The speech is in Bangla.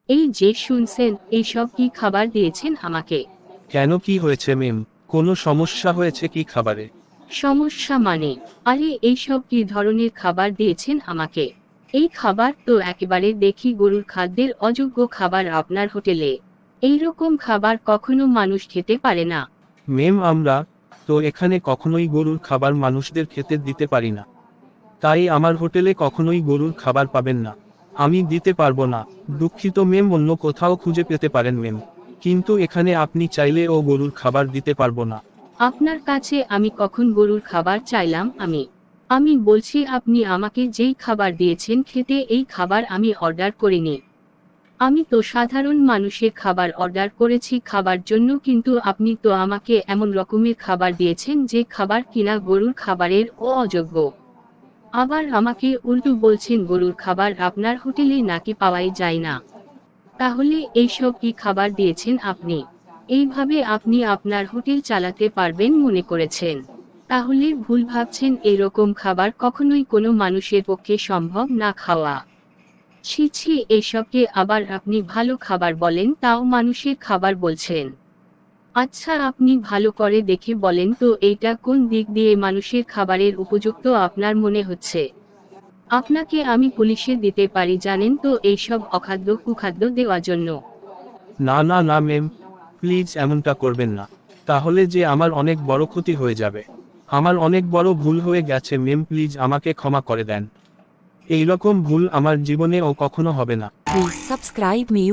এই যে শুনছেন, এইসব কি খাবার দিয়েছেন আমাকে? কেন, কি হয়েছে মেম? কোনো সমস্যা হয়েছে কি খাবারে? সমস্যা মানে? আরে এইসব কি ধরনের খাবার দিয়েছেন আমাকে? এই খাবার তো একেবারে দেখি গরুর খাদ্যের অযোগ্য খাবার আপনার হোটেলে। এইরকম খাবার কখনো মানুষ খেতে পারে না। মেম, আমরা তো এখানে কখনোই গরুর খাবার মানুষদের খেতে দিতে পারি না। তাই আমার হোটেলে কখনোই গরুর খাবার পাবেন না। আমি দিতে পারবো না। দুঃখিত মেম, অন্য কোথাও খুঁজে পেতে পারেন মেম, কিন্তু এখানে আপনি চাইলে ও গরুর খাবার দিতে পারবো না। আপনার কাছে আমি কখন গরুর খাবার চাইলাম? আমি বলছি আপনি আমাকে যেই খাবার দিয়েছেন খেতে, এই খাবার আমি অর্ডার করিনি। আমি তো সাধারণ মানুষের খাবার অর্ডার করেছি খাবার জন্য, কিন্তু আপনি তো আমাকে এমন রকমের খাবার দিয়েছেন যে খাবার কিনা গরুর খাবারের অযোগ্য। আবার আমাকে উল্টো বলছেন গরুর খাবার আপনার হোটেলে নাকি পাওয়াই যায় না। তাহলে এইসব কি খাবার দিয়েছেন আপনি? এইভাবে আপনি আপনার হোটেল চালাতে পারবেন মনে করেছেন? তাহলে ভুল ভাবছেন, এরকম খাবার কখনোই কোনো মানুষের পক্ষে সম্ভব না খাওয়া। ছি ছি, এসবকে আবার আপনি ভালো খাবার বলেন, তাও মানুষের খাবার বলছেন। আচ্ছা, আপনি ভালো করে দেখে বলেন তো এইটা কোন দিক দিয়ে মানুষের খাবারের উপযুক্ত আপনার মনে হচ্ছে? আপনাকে আমি পুলিশে দিতে পারি জানেন তো, এইসব অখাদ্য কুখাদ্য দেওয়ার জন্য। না না না মেম, প্লিজ এমনটা করবেন না। তাহলে যে আমার অনেক বড় ক্ষতি হয়ে যাবে। আমার অনেক বড় ভুল হয়ে গেছে মেম, প্লিজ আমাকে ক্ষমা করে দেন। এইরকম ভুল আমার জীবনেও কখনো হবে না। Please subscribe me.